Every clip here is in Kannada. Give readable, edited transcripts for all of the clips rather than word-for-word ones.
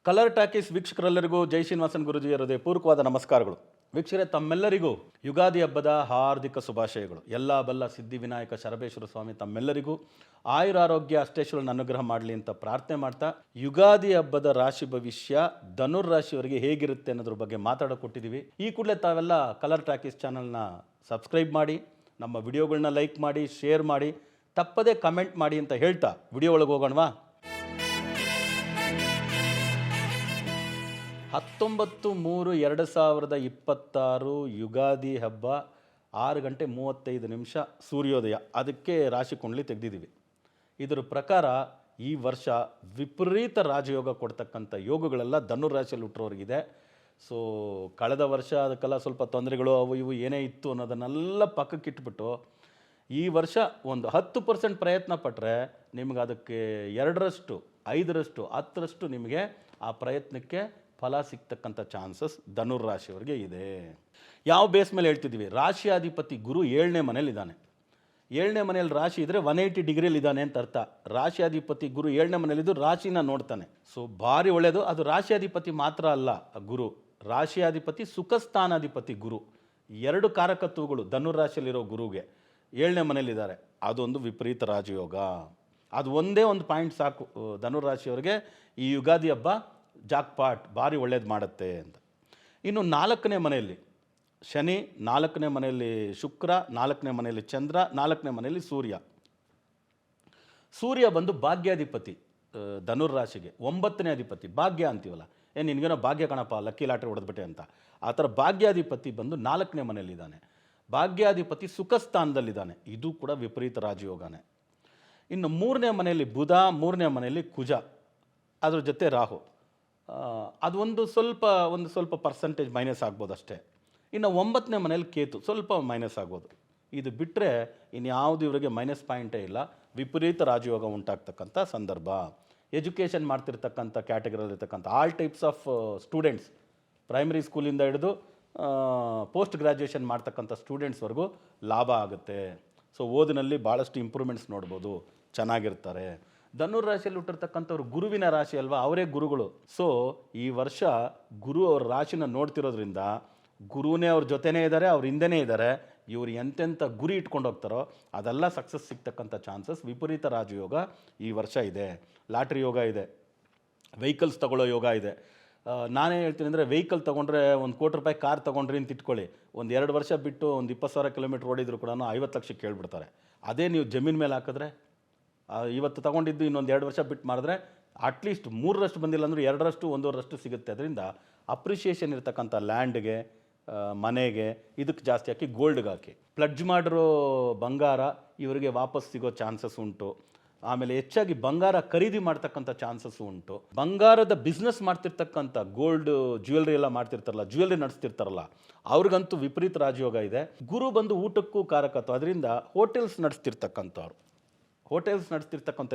ಕಲರ್ ಟಾಕೀಸ್ ವೀಕ್ಷಕರೆಲ್ಲರಿಗೂ ಜೈ ಶ್ರೀನಿವಾಸನ್ ಗುರುಜಿಯ ಹೃದಯಪೂರ್ವಕವಾದ ನಮಸ್ಕಾರಗಳು. ವೀಕ್ಷಕರೇ, ತಮ್ಮೆಲ್ಲರಿಗೂ ಯುಗಾದಿ ಹಬ್ಬದ ಹಾರ್ದಿಕ ಶುಭಾಶಯಗಳು. ಎಲ್ಲ ಬಲ್ಲ ಸಿದ್ಧಿವಿನಾಯಕ ಶರಬೇಶ್ವರ ಸ್ವಾಮಿ ತಮ್ಮೆಲ್ಲರಿಗೂ ಆಯುರಾರೋಗ್ಯ ಅಷ್ಟೇಶ್ವರನ ಅನುಗ್ರಹ ಮಾಡಲಿ ಅಂತ ಪ್ರಾರ್ಥನೆ ಮಾಡ್ತಾ, ಯುಗಾದಿ ಹಬ್ಬದ ರಾಶಿ ಭವಿಷ್ಯ ಧನುರ್ ರಾಶಿಯವರಿಗೆ ಹೇಗಿರುತ್ತೆ ಅನ್ನೋದ್ರ ಬಗ್ಗೆ ಮಾತಾಡೋಕೊಟ್ಟಿದ್ದೀವಿ. ಈ ಕೂಡಲೇ ತಾವೆಲ್ಲ ಕಲರ್ ಟಾಕೀಸ್ ಚಾನಲ್ನ ಸಬ್ಸ್ಕ್ರೈಬ್ ಮಾಡಿ, ನಮ್ಮ ವಿಡಿಯೋಗಳನ್ನ ಲೈಕ್ ಮಾಡಿ, ಶೇರ್ ಮಾಡಿ, ತಪ್ಪದೇ ಕಮೆಂಟ್ ಮಾಡಿ ಅಂತ ಹೇಳ್ತಾ ವಿಡಿಯೋ ಒಳಗೆ ಹೋಗೋಣವಾ. 19/3/2026 ಯುಗಾದಿ ಹಬ್ಬ 6:35 ಸೂರ್ಯೋದಯ. ಅದಕ್ಕೆ ರಾಶಿ ಕುಂಡಲಿ ತೆಗೆದಿದ್ದೀವಿ. ಇದರ ಪ್ರಕಾರ ಈ ವರ್ಷ ವಿಪರೀತ ರಾಜಯೋಗ ಕೊಡ್ತಕ್ಕಂಥ ಯೋಗಗಳೆಲ್ಲ ಧನುರ್ ರಾಶಿಯಲ್ಲಿ ಹುಟ್ಟರೋರಿಗಿದೆ. ಸೊ ಕಳೆದ ವರ್ಷ ಅದಕ್ಕೆಲ್ಲ ಸ್ವಲ್ಪ ತೊಂದರೆಗಳು ಅವು ಇವು ಏನೇ ಇತ್ತು ಅನ್ನೋದನ್ನೆಲ್ಲ ಪಕ್ಕಕ್ಕಿಟ್ಬಿಟ್ಟು ಈ ವರ್ಷ ಒಂದು 10% ಪ್ರಯತ್ನ ಪಟ್ಟರೆ ನಿಮ್ಗೆ ಅದಕ್ಕೆ 2ರಷ್ಟು 5ರಷ್ಟು 10ರಷ್ಟು ನಿಮಗೆ ಆ ಪ್ರಯತ್ನಕ್ಕೆ ಫಲ ಸಿಗ್ತಕ್ಕಂಥ ಚಾನ್ಸಸ್ ಧನುರ್ ರಾಶಿಯವರಿಗೆ ಇದೆ. ಯಾವ ಬೇಸ್ ಮೇಲೆ ಹೇಳ್ತಿದ್ದೀವಿ? ರಾಶಿಯಾಧಿಪತಿ ಗುರು 7ನೇ ಮನೇಲಿದ್ದಾನೆ. 7ನೇ ಮನೆಯಲ್ಲಿ ರಾಶಿ ಇದ್ದರೆ 180 ಡಿಗ್ರಿಯಲ್ಲಿ ಇದ್ದಾನೆ ಅಂತ ಅರ್ಥ. ರಾಶಿಯಾಧಿಪತಿ ಗುರು 7ನೇ ಮನೆಯಲ್ಲಿದ್ದು ರಾಶಿನ ನೋಡ್ತಾನೆ. ಸೊ ಭಾರಿ ಒಳ್ಳೆಯದು. ಅದು ರಾಶಿಯಾಧಿಪತಿ ಮಾತ್ರ ಅಲ್ಲ, ಗುರು ರಾಶಿಯಾಧಿಪತಿ ಸುಖಸ್ಥಾನಾಧಿಪತಿ ಗುರು. 2 ಕಾರಕತ್ವಗಳು ಧನುರ್ ರಾಶಿಯಲ್ಲಿರೋ ಗುರುಗೆ 7ನೇ ಮನೆಯಲ್ಲಿದ್ದಾರೆ. ಅದೊಂದು ವಿಪರೀತ ರಾಜಯೋಗ. ಅದು ಒಂದೇ ಒಂದು ಪಾಯಿಂಟ್ ಸಾಕು ಧನುರ್ ರಾಶಿಯವರಿಗೆ ಈ ಯುಗಾದಿ ಹಬ್ಬ ಜಾಕ್ಪಾಟ್ ಭಾರಿ ಒಳ್ಳೇದು ಮಾಡುತ್ತೆ ಅಂತ. ಇನ್ನು 4ನೇ ಮನೆಯಲ್ಲಿ ಶನಿ, 4ನೇ ಮನೆಯಲ್ಲಿ ಶುಕ್ರ, 4ನೇ ಮನೆಯಲ್ಲಿ ಚಂದ್ರ, 4ನೇ ಮನೆಯಲ್ಲಿ ಸೂರ್ಯ. ಸೂರ್ಯ ಬಂದು ಭಾಗ್ಯಾಧಿಪತಿ ಧನುರ್ ರಾಶಿಗೆ. 9ನೇ ಅಧಿಪತಿ ಭಾಗ್ಯ ಅಂತೀವಲ್ಲ, ನಿನಗೇನೋ ಭಾಗ್ಯ ಕಣಪ್ಪ, ಲಕ್ಕಿ ಲಾಟ್ರಿ ಹೊಡೆದ್ಬಿಟ್ಟೆ ಅಂತ. ಆ ಥರ ಭಾಗ್ಯಾಧಿಪತಿ ಬಂದು 4ನೇ ಮನೆಯಲ್ಲಿದ್ದಾನೆ. ಭಾಗ್ಯಾಧಿಪತಿ ಸುಖಸ್ಥಾನದಲ್ಲಿದ್ದಾನೆ. ಇದು ಕೂಡ ವಿಪರೀತ ರಾಜಯೋಗನೇ. ಇನ್ನು 3ನೇ ಮನೆಯಲ್ಲಿ ಬುಧ, 3ನೇ ಮನೆಯಲ್ಲಿ ಕುಜ, ಅದ್ರ ಜೊತೆ ರಾಹು. ಅದು ಒಂದು ಸ್ವಲ್ಪ ಪರ್ಸೆಂಟೇಜ್ ಮೈನಸ್ ಆಗ್ಬೋದು ಅಷ್ಟೇ. ಇನ್ನು 9ನೇ ಮನೇಲಿ ಕೇತು ಸ್ವಲ್ಪ ಮೈನಸ್ ಆಗ್ಬೋದು. ಇದು ಬಿಟ್ಟರೆ ಇನ್ಯಾವುದು ಇವರಿಗೆ ಮೈನಸ್ ಪಾಯಿಂಟೇ ಇಲ್ಲ. ವಿಪರೀತ ರಾಜಯೋಗ ಉಂಟಾಗ್ತಕ್ಕಂಥ ಸಂದರ್ಭ. ಎಜುಕೇಷನ್ ಮಾಡ್ತಿರ್ತಕ್ಕಂಥ ಕ್ಯಾಟಗರಿಯಲ್ಲಿರ್ತಕ್ಕಂಥ all types of students, primary ಸ್ಕೂಲಿಂದ ಹಿಡಿದು ಪೋಸ್ಟ್ ಗ್ರ್ಯಾಜುಯೇಷನ್ ಮಾಡ್ತಕ್ಕಂಥ ಸ್ಟೂಡೆಂಟ್ಸ್ವರೆಗೂ ಲಾಭ ಆಗುತ್ತೆ. ಸೊ ಓದಿನಲ್ಲಿ ಭಾಳಷ್ಟು ಇಂಪ್ರೂವ್ಮೆಂಟ್ಸ್ ನೋಡ್ಬೋದು, ಚೆನ್ನಾಗಿರ್ತಾರೆ. ಧನುರ್ ರಾಶಿಯಲ್ಲಿ ಹುಟ್ಟಿರ್ತಕ್ಕಂಥವ್ರು ಗುರುವಿನ ರಾಶಿ ಅಲ್ವಾ, ಅವರೇ ಗುರುಗಳು. ಸೊ ಈ ವರ್ಷ ಗುರು ಅವ್ರ ರಾಶಿನ ನೋಡ್ತಿರೋದ್ರಿಂದ ಗುರುವೇ ಅವ್ರ ಜೊತೆನೇ ಇದ್ದಾರೆ, ಅವ್ರ ಹಿಂದೆನೇ ಇದ್ದಾರೆ. ಇವ್ರು ಎಂತೆಂಥ ಗುರಿ ಇಟ್ಕೊಂಡು ಹೋಗ್ತಾರೋ ಅದೆಲ್ಲ ಸಕ್ಸಸ್ ಸಿಗ್ತಕ್ಕಂಥ ಚಾನ್ಸಸ್ ವಿಪರೀತ ರಾಜಯೋಗ ಈ ವರ್ಷ ಇದೆ. ಲಾಟ್ರಿ ಯೋಗ ಇದೆ, ವೆಹಿಕಲ್ಸ್ ತೊಗೊಳ್ಳೋ ಯೋಗ ಇದೆ. ನಾನೇ ಹೇಳ್ತೀನಿ ಅಂದರೆ, ವೆಹಿಕಲ್ ತೊಗೊಂಡ್ರೆ ₹1 ಕೋಟಿ ಕಾರ್ ತೊಗೊಂಡ್ರಿ ಅಂತ ಇಟ್ಕೊಳ್ಳಿ, ಒಂದು 2 ವರ್ಷ ಬಿಟ್ಟು ಒಂದು 20,000 ಕಿಲೋಮೀಟ್ರ್ ಓಡಿದ್ರು ಕೂಡ 50 ಲಕ್ಷಕ್ಕೆ ಕೇಳ್ಬಿಡ್ತಾರೆ. ಅದೇ ನೀವು ಜಮೀನ್ ಮೇಲೆ ಹಾಕಿದ್ರೆ, ಇವತ್ತು ತೊಗೊಂಡಿದ್ದು ಇನ್ನೊಂದು 2 ವರ್ಷ ಬಿಟ್ಟು ಮಾಡಿದ್ರೆ ಅಟ್ಲೀಸ್ಟ್ 3ರಷ್ಟು ಬಂದಿಲ್ಲ ಅಂದರೆ 2ರಷ್ಟು 1.5ರಷ್ಟು ಸಿಗುತ್ತೆ. ಅದರಿಂದ ಅಪ್ರಿಷಿಯೇಷನ್ ಇರ್ತಕ್ಕಂಥ ಲ್ಯಾಂಡ್ಗೆ, ಮನೆಗೆ ಇದಕ್ಕೆ ಜಾಸ್ತಿ ಹಾಕಿ ಗೋಲ್ಡ್ಗೆ ಹಾಕಿ. ಪ್ಲಡ್ಜ್ ಮಾಡಿರೋ ಬಂಗಾರ ಇವರಿಗೆ ವಾಪಸ್ ಸಿಗೋ ಚಾನ್ಸಸ್ ಉಂಟು. ಆಮೇಲೆ ಹೆಚ್ಚಾಗಿ ಬಂಗಾರ ಖರೀದಿ ಮಾಡ್ತಕ್ಕಂಥ ಚಾನ್ಸಸ್ ಉಂಟು. ಬಂಗಾರದ ಬಿಸ್ನೆಸ್ ಮಾಡ್ತಿರ್ತಕ್ಕಂಥ ಗೋಲ್ಡ್ ಜ್ಯುವೆಲ್ರಿ ಎಲ್ಲ ಮಾಡ್ತಿರ್ತಾರಲ್ಲ, ಜ್ಯುವೆಲ್ರಿ ನಡೆಸ್ತಿರ್ತಾರಲ್ಲ, ಅವ್ರಿಗಂತೂ ವಿಪರೀತ ರಾಜಯೋಗ ಇದೆ. ಗುರು ಬಂದು ಊಟಕ್ಕೂ ಕಾರಕತ್ವ. ಅದರಿಂದ ಹೋಟೆಲ್ಸ್ ನಡೆಸ್ತಿರ್ತಕ್ಕಂಥವ್ರು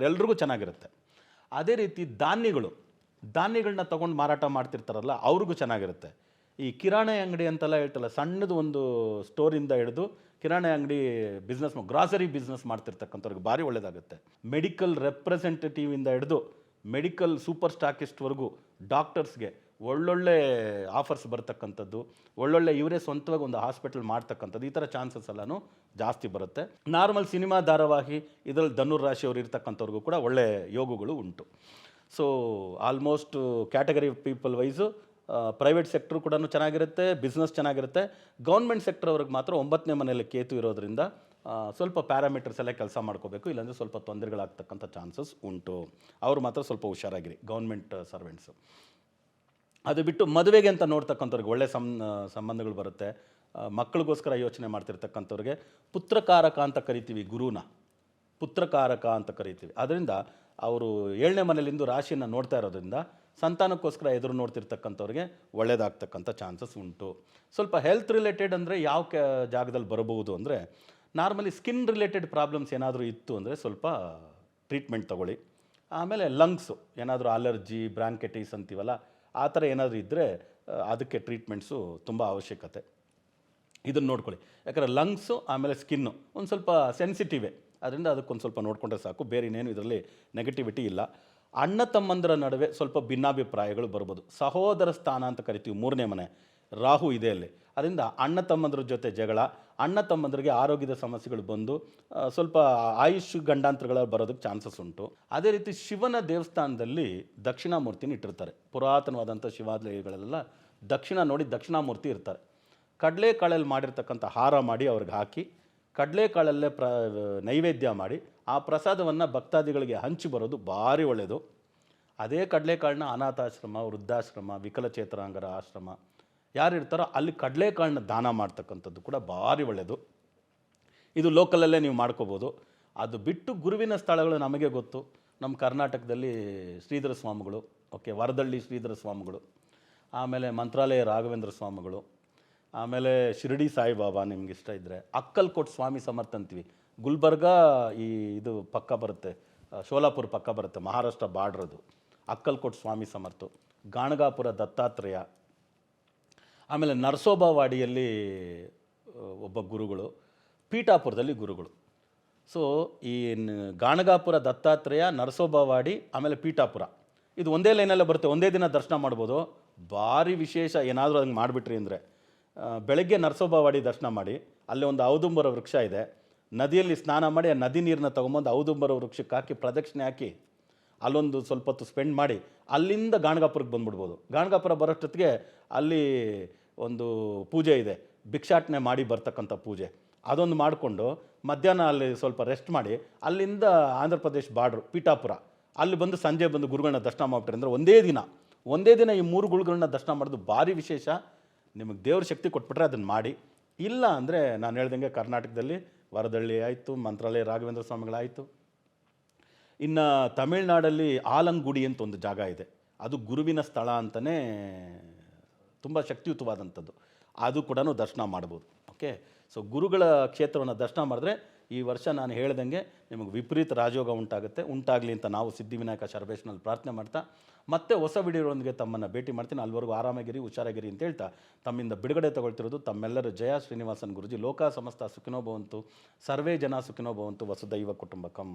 ಎಲ್ರಿಗೂ ಚೆನ್ನಾಗಿರುತ್ತೆ. ಅದೇ ರೀತಿ ಧಾನ್ಯಗಳನ್ನ ತೊಗೊಂಡು ಮಾರಾಟ ಮಾಡ್ತಿರ್ತಾರಲ್ಲ, ಅವ್ರಿಗೂ ಚೆನ್ನಾಗಿರುತ್ತೆ. ಈ ಕಿರಾಣಿ ಅಂಗಡಿ ಅಂತೆಲ್ಲ ಹೇಳ್ತಲ್ಲ, ಸಣ್ಣದು ಒಂದು ಸ್ಟೋರಿಂದ ಹಿಡಿದು ಕಿರಾಣಿ ಅಂಗಡಿ ಬಿಸ್ನೆಸ್, ಗ್ರಾಸರಿ ಬಿಸ್ನೆಸ್ ಮಾಡ್ತಿರ್ತಕ್ಕಂಥವ್ರಿಗೆ ಭಾರಿ ಒಳ್ಳೆಯದಾಗುತ್ತೆ. ಮೆಡಿಕಲ್ ರೆಪ್ರೆಸೆಂಟೇಟಿವಿಂದ ಹಿಡಿದು ಮೆಡಿಕಲ್ ಸೂಪರ್ ಸ್ಟಾಕಿಸ್ಟ್ವರೆಗೂ ಡಾಕ್ಟರ್ಸ್ಗೆ ಒಳ್ಳೊಳ್ಳೆ ಆಫರ್ಸ್ ಬರ್ತಕ್ಕಂಥದ್ದು, ಒಳ್ಳೊಳ್ಳೆ ಇವರೇ ಸ್ವಂತವಾಗಿ ಒಂದು ಹಾಸ್ಪಿಟಲ್ ಮಾಡ್ತಕ್ಕಂಥದ್ದು, ಈ ಥರ ಚಾನ್ಸಸ್ ಎಲ್ಲನೂ ಜಾಸ್ತಿ ಬರುತ್ತೆ. ನಾರ್ಮಲ್ ಸಿನಿಮಾ ಧಾರಾವಾಹಿ ಇದರಲ್ಲಿ ಧನುರ್ ರಾಶಿಯವರು ಇರ್ತಕ್ಕಂಥವ್ರಿಗೂ ಕೂಡ ಒಳ್ಳೆ ಯೋಗಗಳು ಉಂಟು. So almost category people wise private sector ಕೂಡ ಚೆನ್ನಾಗಿರುತ್ತೆ, ಬಿಸ್ನೆಸ್ ಚೆನ್ನಾಗಿರುತ್ತೆ. ಗೌರ್ಮೆಂಟ್ ಸೆಕ್ಟರ್ ಅವ್ರಿಗೆ ಮಾತ್ರ 9ನೇ ಮನೆಯಲ್ಲಿ ಕೇತು ಇರೋದ್ರಿಂದ ಸ್ವಲ್ಪ ಪ್ಯಾರಾಮೀಟರ್ಸ್ ಎಲ್ಲ ಕೆಲಸ ಮಾಡ್ಕೋಬೇಕು, ಇಲ್ಲಾಂದರೆ ಸ್ವಲ್ಪ ತೊಂದರೆಗಳಾಗ್ತಕ್ಕಂಥ ಚಾನ್ಸಸ್ ಉಂಟು. ಅವರು ಮಾತ್ರ ಸ್ವಲ್ಪ ಹುಷಾರಾಗಿರಿ, ಗೌರ್ಮೆಂಟ್ ಸರ್ವೆಂಟ್ಸು. ಅದು ಬಿಟ್ಟು ಮದುವೆಗೆ ಅಂತ ನೋಡ್ತಕ್ಕಂಥವ್ರಿಗೆ ಒಳ್ಳೆ ಸಂಬಂಧಗಳು ಬರುತ್ತೆ. ಮಕ್ಕಳಿಗೋಸ್ಕರ ಯೋಚನೆ ಮಾಡ್ತಿರ್ತಕ್ಕಂಥವ್ರಿಗೆ ಪುತ್ರಕಾರಕ ಅಂತ ಕರಿತೀವಿ, ಗುರುನ ಪುತ್ರಕಾರಕ ಅಂತ ಕರಿತೀವಿ. ಅದರಿಂದ ಅವರು 7ನೇ ಮನೆಯಲ್ಲಿಂದು ರಾಶಿಯನ್ನು ನೋಡ್ತಾ ಇರೋದ್ರಿಂದ ಸಂತಾನಕ್ಕೋಸ್ಕರ ಎದುರು ನೋಡ್ತಿರ್ತಕ್ಕಂಥವ್ರಿಗೆ ಒಳ್ಳೆಯದಾಗ್ತಕ್ಕಂಥ ಚಾನ್ಸಸ್ ಉಂಟು. ಸ್ವಲ್ಪ ಹೆಲ್ತ್ ರಿಲೇಟೆಡ್ ಅಂದರೆ ಯಾವ ಜಾಗದಲ್ಲಿ ಬರಬಹುದು ಅಂದರೆ, ನಾರ್ಮಲಿ ಸ್ಕಿನ್ ರಿಲೇಟೆಡ್ ಪ್ರಾಬ್ಲಮ್ಸ್ ಏನಾದರೂ ಇತ್ತು ಅಂದರೆ ಸ್ವಲ್ಪ ಟ್ರೀಟ್ಮೆಂಟ್ ತೊಗೊಳ್ಳಿ. ಆಮೇಲೆ ಲಂಗ್ಸು ಏನಾದರೂ ಅಲರ್ಜಿ, ಬ್ರಾಂಕೈಟಿಸ್ ಅಂತೀವಲ್ಲ, ಆ ಥರ ಏನಾದರೂ ಇದ್ದರೆ ಅದಕ್ಕೆ ಟ್ರೀಟ್ಮೆಂಟ್ಸು ತುಂಬ ಅವಶ್ಯಕತೆ. ಇದನ್ನು ನೋಡ್ಕೊಳ್ಳಿ. ಯಾಕಂದರೆ ಲಂಗ್ಸು ಆಮೇಲೆ ಸ್ಕಿನ್ನು ಒಂದು ಸ್ವಲ್ಪ ಸೆನ್ಸಿಟಿವೇ, ಅದರಿಂದ ಅದಕ್ಕೊಂದು ಸ್ವಲ್ಪ ನೋಡಿಕೊಂಡ್ರೆ ಸಾಕು. ಬೇರೆ ಇನ್ನೇನು ಇದರಲ್ಲಿ ನೆಗೆಟಿವಿಟಿ ಇಲ್ಲ. ಅಣ್ಣ ತಮ್ಮಂದರ ನಡುವೆ ಸ್ವಲ್ಪ ಭಿನ್ನಾಭಿಪ್ರಾಯಗಳು ಬರ್ಬೋದು. ಸಹೋದರ ಸ್ಥಾನ ಅಂತ ಕರಿತೀವಿ, 3ನೇ ಮನೆ ರಾಹು ಇದೆ ಅಲ್ಲಿ. ಅದರಿಂದ ಅಣ್ಣ ತಮ್ಮಂದ್ರ ಜೊತೆ ಜಗಳ, ಅಣ್ಣ ತಮ್ಮಂದರಿಗೆ ಆರೋಗ್ಯದ ಸಮಸ್ಯೆಗಳು ಬಂದು ಸ್ವಲ್ಪ ಆಯುಷ್ ಗಂಡಾಂತರಗಳು ಬರೋದಕ್ಕೆ ಚಾನ್ಸಸ್ ಉಂಟು. ಅದೇ ರೀತಿ ಶಿವನ ದೇವಸ್ಥಾನದಲ್ಲಿ ದಕ್ಷಿಣಾಮೂರ್ತಿನ ಇಟ್ಟಿರ್ತಾರೆ. ಪುರಾತನವಾದಂಥ ಶಿವಾಲಯಗಳೆಲ್ಲ ದಕ್ಷಿಣ ನೋಡಿ ದಕ್ಷಿಣಾಮೂರ್ತಿ ಇರ್ತಾರೆ. ಕಡಲೆಕಾಳಲ್ಲಿ ಮಾಡಿರ್ತಕ್ಕಂಥ ಹಾರ ಮಾಡಿ ಅವ್ರಿಗೆ ಹಾಕಿ, ಕಡಲೆಕಾಳಲ್ಲೇ ನೈವೇದ್ಯ ಮಾಡಿ ಆ ಪ್ರಸಾದವನ್ನು ಭಕ್ತಾದಿಗಳಿಗೆ ಹಂಚಿ ಬರೋದು ಭಾರಿ ಒಳ್ಳೆಯದು. ಅದೇ ಕಡಲೆಕಾಳನ್ನ ಅನಾಥಾಶ್ರಮ, ವೃದ್ಧಾಶ್ರಮ, ವಿಕಲಚೇತನಾಂಗರ ಆಶ್ರಮ ಯಾರಿರ್ತಾರೋ ಅಲ್ಲಿ ಕಡಲೆಕಾಳನ್ನ ದಾನ ಮಾಡ್ತಕ್ಕಂಥದ್ದು ಕೂಡ ಭಾರಿ ಒಳ್ಳೆಯದು. ಇದು ಲೋಕಲಲ್ಲೇ ನೀವು ಮಾಡ್ಕೋಬೋದು. ಅದು ಬಿಟ್ಟು ಗುರುವಿನ ಸ್ಥಳಗಳು ನಮಗೆ ಗೊತ್ತು. ನಮ್ಮ ಕರ್ನಾಟಕದಲ್ಲಿ ಶ್ರೀಧರ ಸ್ವಾಮಿಗಳು, ಓಕೆ, ವರದಳ್ಳಿ ಶ್ರೀಧರ ಸ್ವಾಮಿಗಳು, ಆಮೇಲೆ ಮಂತ್ರಾಲಯ ರಾಘವೇಂದ್ರ ಸ್ವಾಮಿಗಳು, ಆಮೇಲೆ ಶಿರಡಿ ಸಾಯಿಬಾಬಾ ನಿಮ್ಗೆ ಇಷ್ಟ ಇದ್ದರೆ, ಅಕ್ಕಲ್ಕೋಟ್ ಸ್ವಾಮಿ ಸಮರ್ಥ ಅಂತೀವಿ. ಗುಲ್ಬರ್ಗ ಇದು ಪಕ್ಕ ಬರುತ್ತೆ, ಶೋಲಾಪುರ ಪಕ್ಕ ಬರುತ್ತೆ, ಮಹಾರಾಷ್ಟ್ರ ಬಾರ್ಡ್ರದು. ಅಕ್ಕಲ್ಕೋಟ್ ಸ್ವಾಮಿ ಸಮರ್ಥ, ಗಾಣಗಾಪುರ ದತ್ತಾತ್ರೇಯ, ಆಮೇಲೆ ನರಸೋಬಾವಾಡಿಯಲ್ಲಿ ಒಬ್ಬ ಗುರುಗಳು, ಪೀಠಾಪುರದಲ್ಲಿ ಗುರುಗಳು. ಸೊ ಈ ಗಾಣಗಾಪುರ ದತ್ತಾತ್ರೇಯ, ನರಸೋಬಾವಾಡಿ, ಆಮೇಲೆ ಪೀಠಾಪುರ ಇದು ಒಂದೇ ಲೈನಲ್ಲೇ ಬರುತ್ತೆ. ಒಂದೇ ದಿನ ದರ್ಶನ ಮಾಡ್ಬೋದು. ಭಾರಿ ವಿಶೇಷ ಏನಾದರೂ ಹಂಗೆ ಮಾಡಿಬಿಟ್ರಿ ಅಂದರೆ, ಬೆಳಗ್ಗೆ ನರಸೋಬಾವಾಡಿ ದರ್ಶನ ಮಾಡಿ, ಅಲ್ಲೇ ಒಂದು ಔದುಂಬರ ವೃಕ್ಷ ಇದೆ, ನದಿಯಲ್ಲಿ ಸ್ನಾನ ಮಾಡಿ ಆ ನದಿ ನೀರನ್ನ ತೊಗೊಂಬಂದು ಔದುಂಬರ ವೃಕ್ಷಕ್ಕೆ ಹಾಕಿ ಪ್ರದಕ್ಷಿಣೆ ಹಾಕಿ ಅಲ್ಲೊಂದು ಸ್ವಲ್ಪ ಹೊತ್ತು ಸ್ಪೆಂಡ್ ಮಾಡಿ ಅಲ್ಲಿಂದ ಗಾಣಗಾಪುರಕ್ಕೆ ಬಂದುಬಿಡ್ಬೋದು. ಗಾಣಗಾಪುರ ಬರೋಷ್ಟೊತ್ತಿಗೆ ಅಲ್ಲಿ ಒಂದು ಪೂಜೆ ಇದೆ, ಭಿಕ್ಷಾಟನೆ ಮಾಡಿ ಬರ್ತಕ್ಕಂಥ ಪೂಜೆ, ಅದೊಂದು ಮಾಡಿಕೊಂಡು ಮಧ್ಯಾಹ್ನ ಅಲ್ಲಿ ಸ್ವಲ್ಪ ರೆಸ್ಟ್ ಮಾಡಿ ಅಲ್ಲಿಂದ ಆಂಧ್ರ ಪ್ರದೇಶ್ ಬಾರ್ಡ್ರು ಪೀಠಾಪುರ ಅಲ್ಲಿ ಬಂದು ಸಂಜೆ ಬಂದು ಗುರುಗಳನ್ನ ದರ್ಶನ ಮಾಡ್ಬಿಟ್ರೆ ಅಂದರೆ ಒಂದೇ ದಿನ ಈ 3 ಗುರುಗಳನ್ನ ದರ್ಶನ ಮಾಡೋದು ಭಾರಿ ವಿಶೇಷ. ನಿಮಗೆ ದೇವ್ರ ಶಕ್ತಿ ಕೊಟ್ಬಿಟ್ರೆ ಅದನ್ನು ಮಾಡಿ. ಇಲ್ಲ ಅಂದರೆ ನಾನು ಹೇಳ್ದಂಗೆ ಕರ್ನಾಟಕದಲ್ಲಿ ವರದಳ್ಳಿ ಆಯಿತು, ಮಂತ್ರಾಲಯ ರಾಘವೇಂದ್ರ ಸ್ವಾಮಿಗಳಾಯಿತು. ಇನ್ನು ತಮಿಳ್ನಾಡಲ್ಲಿ ಆಲಂಗುಡಿ ಅಂತ ಒಂದು ಜಾಗ ಇದೆ, ಅದು ಗುರುವಿನ ಸ್ಥಳ ಅಂತಲೇ ತುಂಬ ಶಕ್ತಿಯುತವಾದಂಥದ್ದು, ಅದು ಕೂಡ ದರ್ಶನ ಮಾಡ್ಬೋದು. ಓಕೆ, ಸೊ ಗುರುಗಳ ಕ್ಷೇತ್ರವನ್ನು ದರ್ಶನ ಮಾಡಿದ್ರೆ ಈ ವರ್ಷ ನಾನು ಹೇಳ್ದಂಗೆ ನಿಮಗೆ ವಿಪರೀತ ರಾಜಯೋಗ ಉಂಟಾಗಲಿ ಅಂತ ನಾವು ಸಿದ್ಧಿವಿನಾಯಕ ಶರಬೇಶ್ನಲ್ಲಿ ಪ್ರಾರ್ಥನೆ ಮಾಡ್ತಾ ಮತ್ತೆ ಹೊಸ ವಿಡಿಯೋದೊಂದಿಗೆ ತಮ್ಮನ್ನು ಭೇಟಿ ಮಾಡ್ತೀನಿ. ಅಲ್ಲಿವರೆಗೂ ಆರಾಮಾಗಿರಿ, ಹುಷಾರಾಗಿರಿ ಅಂತ ಹೇಳ್ತಾ ತಮ್ಮಿಂದ ಬಿಡುಗಡೆ ತಗೊಳ್ತಿರೋದು ತಮ್ಮೆಲ್ಲರೂ ಜಯ ಶ್ರೀನಿವಾಸನ್ ಗುರುಜಿ. ಲೋಕ ಸಮಸ್ತ ಸುಖಿನೋ ಭವಂತು, ಸರ್ವೇ ಜನ ಸುಖಿನೋ ಭವಂತು, ವಸುದೈವ ಕುಟುಂಬಕಂ.